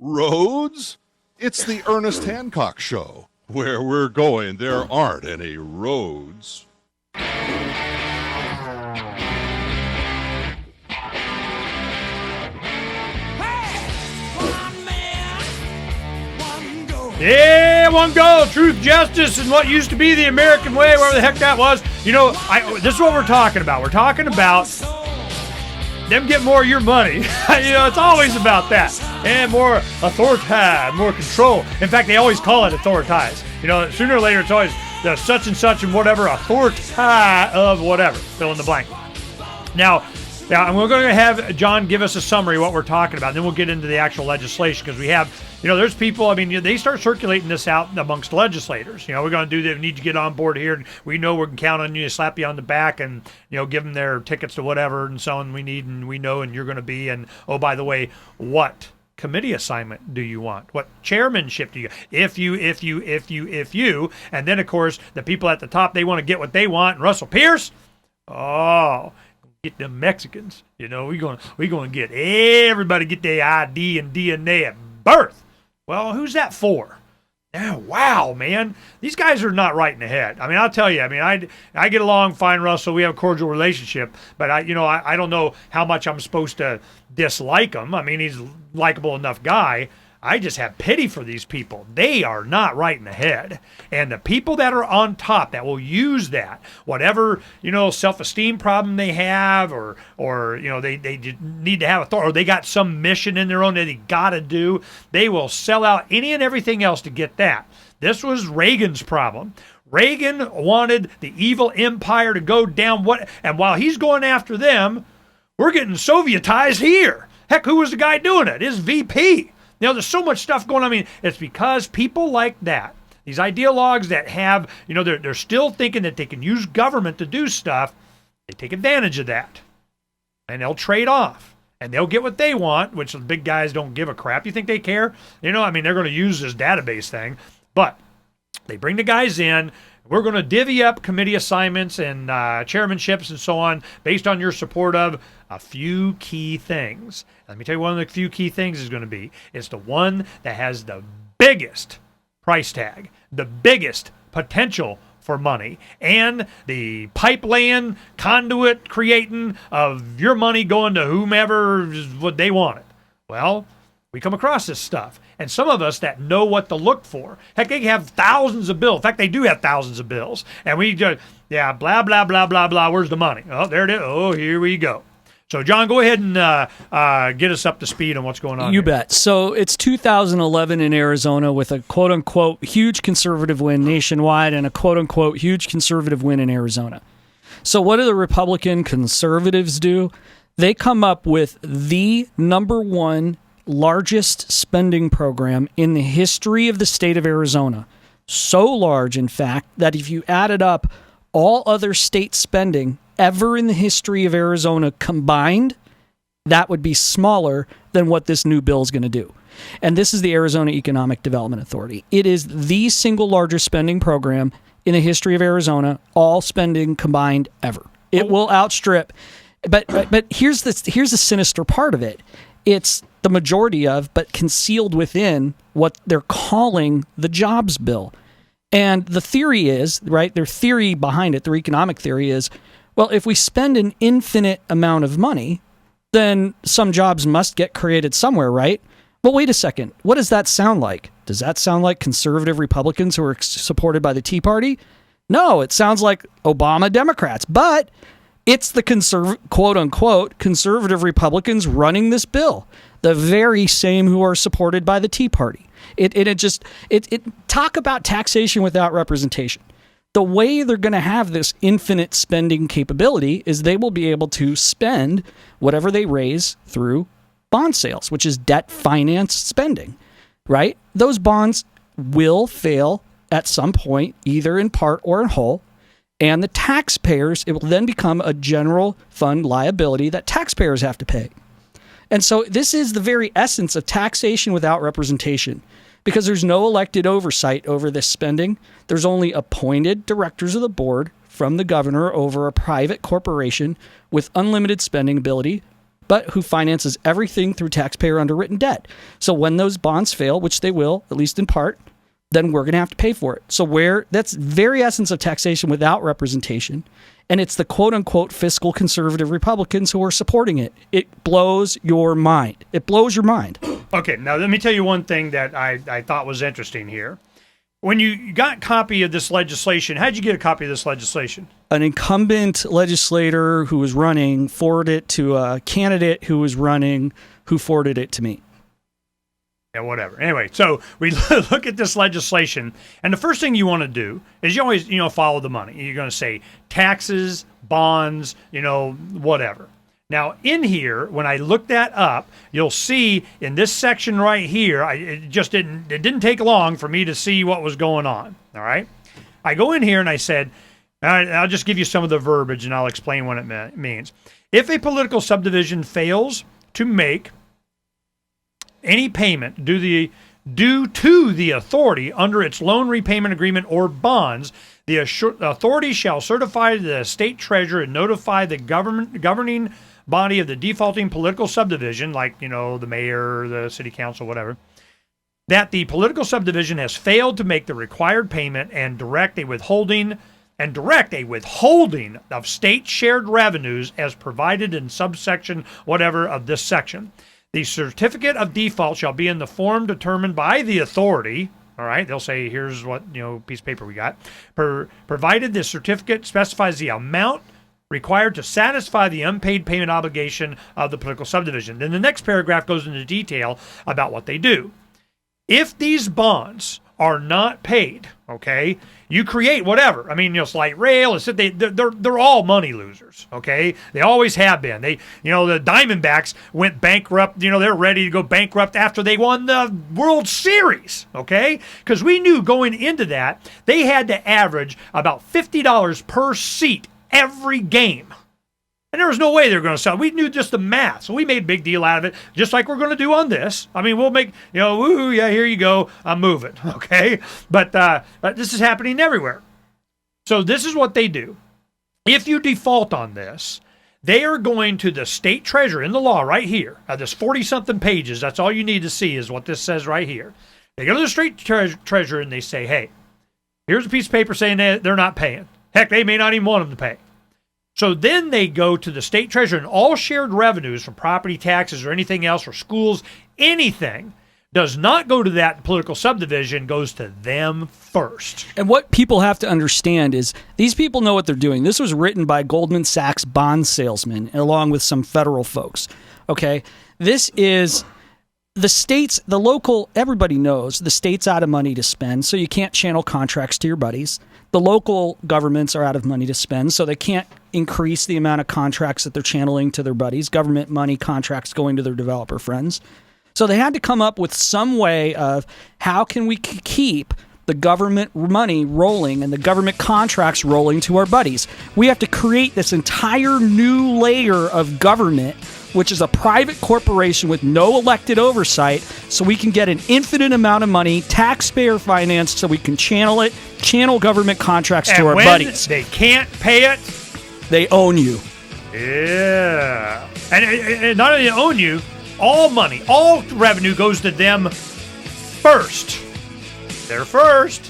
Roads? It's the Ernest Hancock Show. Where we're going, there aren't any roads. Yeah, one goal, truth, justice, and what used to be the American way, whatever the heck that was. You know, this is what we're talking about. We're talking about them get more of your money. You know, it's always about that. And more authority, more control. In fact, they always call it authorities. You know, sooner or later, it's always the such and such and whatever, authority of whatever. Fill in the blank. Now, and we're going to have John give us a summary of what we're talking about. And then we'll get into the actual legislation because we have, you know, there's people, I mean, they start circulating this out amongst legislators. You know, we're going to do that. We need to get on board here. And we know we can count on you to slap you on the back and, you know, give them their tickets to whatever and so on we need and we know and you're going to be. And, oh, by the way, what committee assignment do you want? What chairmanship do you? If you. And then, of course, the people at the top, they want to get what they want. And Russell Pierce, get them Mexicans. You know, we're gonna get everybody get their ID and DNA at birth. Well, who's that for? Wow, man, these guys are not right in the head. I mean, I'll tell you. I mean, I get along fine, Russell. We have a cordial relationship, but I don't know how much I'm supposed to dislike him. I mean, he's a likable enough guy. I just have pity for these people. They are not right in the head. And the people that are on top that will use that, whatever, you know, self-esteem problem they have or you know, they need to have authority, or they got some mission in their own that they got to do, they will sell out any and everything else to get that. This was Reagan's problem. Reagan wanted the evil empire to go down. And while he's going after them, we're getting Sovietized here. Heck, who was the guy doing it? His VP. You know, there's so much stuff going on. I mean, it's because people like that, these ideologues that have, you know, they're still thinking that they can use government to do stuff. They take advantage of that. And they'll trade off. And they'll get what they want, which the big guys don't give a crap. You think they care? You know, I mean, they're going to use this database thing. But they bring the guys in. We're going to divvy up committee assignments and chairmanships and so on based on your support of a few key things. Let me tell you one of the few key things is going to be. It's the one that has the biggest price tag, the biggest potential for money, and the pipeline conduit creating of your money going to whomever is what they want it. Well, we come across this stuff. And some of us that know what to look for. Heck, they have thousands of bills. In fact, they do have thousands of bills. And we just, blah, blah, blah, blah, blah. Where's the money? Oh, there it is. Oh, here we go. So, John, go ahead and get us up to speed on what's going on. You here. bet. So it's 2011 in Arizona with a quote-unquote huge conservative win nationwide and a quote-unquote huge conservative win in Arizona. So what do the Republican conservatives do? They come up with the number one largest spending program in the history of the state of Arizona. So large, in fact, that if you added up all other state spending ever in the history of Arizona combined, that would be smaller than what this new bill is going to do. And this is the Arizona Economic Development Authority. It is the single largest spending program in the history of Arizona, all spending combined ever. It will outstrip. But here's the sinister part of it. It's the majority of, but concealed within what they're calling the jobs bill. And the theory is, right, their theory behind it, their economic theory is, well, if we spend an infinite amount of money, then some jobs must get created somewhere, right? Well, wait a second. What does that sound like? Does that sound like conservative Republicans who are supported by the Tea Party? No, it sounds like Obama Democrats. But it's the quote-unquote conservative Republicans running this bill, the very same who are supported by the Tea Party. It talk about taxation without representation. The way they're going to have this infinite spending capability is they will be able to spend whatever they raise through bond sales, which is debt-financed spending, right? Those bonds will fail at some point, either in part or in whole, and the taxpayers, it will then become a general fund liability that taxpayers have to pay. And so this is the very essence of taxation without representation, because there's no elected oversight over this spending. There's only appointed directors of the board from the governor over a private corporation with unlimited spending ability, but who finances everything through taxpayer underwritten debt. So when those bonds fail, which they will, at least in part, then we're going to have to pay for it. So that's very essence of taxation without representation. And it's the quote-unquote fiscal conservative Republicans who are supporting it. It blows your mind. It blows your mind. Okay, now let me tell you one thing that I thought was interesting here. When you got a copy of this legislation, how'd you get a copy of this legislation? An incumbent legislator who was running forwarded it to a candidate who was running, who forwarded it to me. Yeah, whatever. Anyway, so we look at this legislation, and the first thing you want to do is you always, follow the money. You're going to say taxes, bonds, whatever. Now, in here, when I look that up, you'll see in this section right here, it didn't take long for me to see what was going on, all right? I go in here and I said, I'll just give you some of the verbiage and I'll explain what it means. If a political subdivision fails to make any payment due to the authority under its loan repayment agreement or bonds, the authority shall certify to the state treasurer and notify the governing body of the defaulting political subdivision, like, the mayor, the city council, whatever, that the political subdivision has failed to make the required payment and direct a withholding of state shared revenues as provided in subsection whatever of this section. The certificate of default shall be in the form determined by the authority. All right, they'll say, here's what, piece of paper we got. Provided the certificate specifies the amount required to satisfy the unpaid payment obligation of the political subdivision. Then the next paragraph goes into detail about what they do. If these bonds are not paid, okay, you create whatever. I mean, it's rail. They're all money losers, okay? They always have been. The Diamondbacks went bankrupt. They're ready to go bankrupt after they won the World Series, okay? Because we knew going into that, they had to average about $50 per seat every game. And there was no way they were going to sell. We knew just the math. So we made a big deal out of it, just like we're going to do on this. I mean, we'll make, woo, yeah, here you go. I'm moving, okay? But this is happening everywhere. So this is what they do. If you default on this, they are going to the state treasurer in the law right here. There's 40-something pages. That's all you need to see is what this says right here. They go to the state treasurer and they say, hey, here's a piece of paper saying that they're not paying. Heck, they may not even want them to pay. So then they go to the state treasurer, and all shared revenues from property taxes or anything else or schools, anything, does not go to that political subdivision, goes to them first. And what people have to understand is these people know what they're doing. This was written by Goldman Sachs bond salesmen along with some federal folks. Okay? This is the states, the local, everybody knows the state's out of money to spend, so you can't channel contracts to your buddies. The local governments are out of money to spend, so they can't increase the amount of contracts that they're channeling to their buddies, government money contracts going to their developer friends. So they had to come up with some way of how can we keep the government money rolling and the government contracts rolling to our buddies. We have to create this entire new layer of government, which is a private corporation with no elected oversight, so we can get an infinite amount of money, taxpayer financed, so we can channel government contracts to our buddies. They can't pay it, they own you. Yeah. And not only own you, all money, all revenue goes to them first. They're first.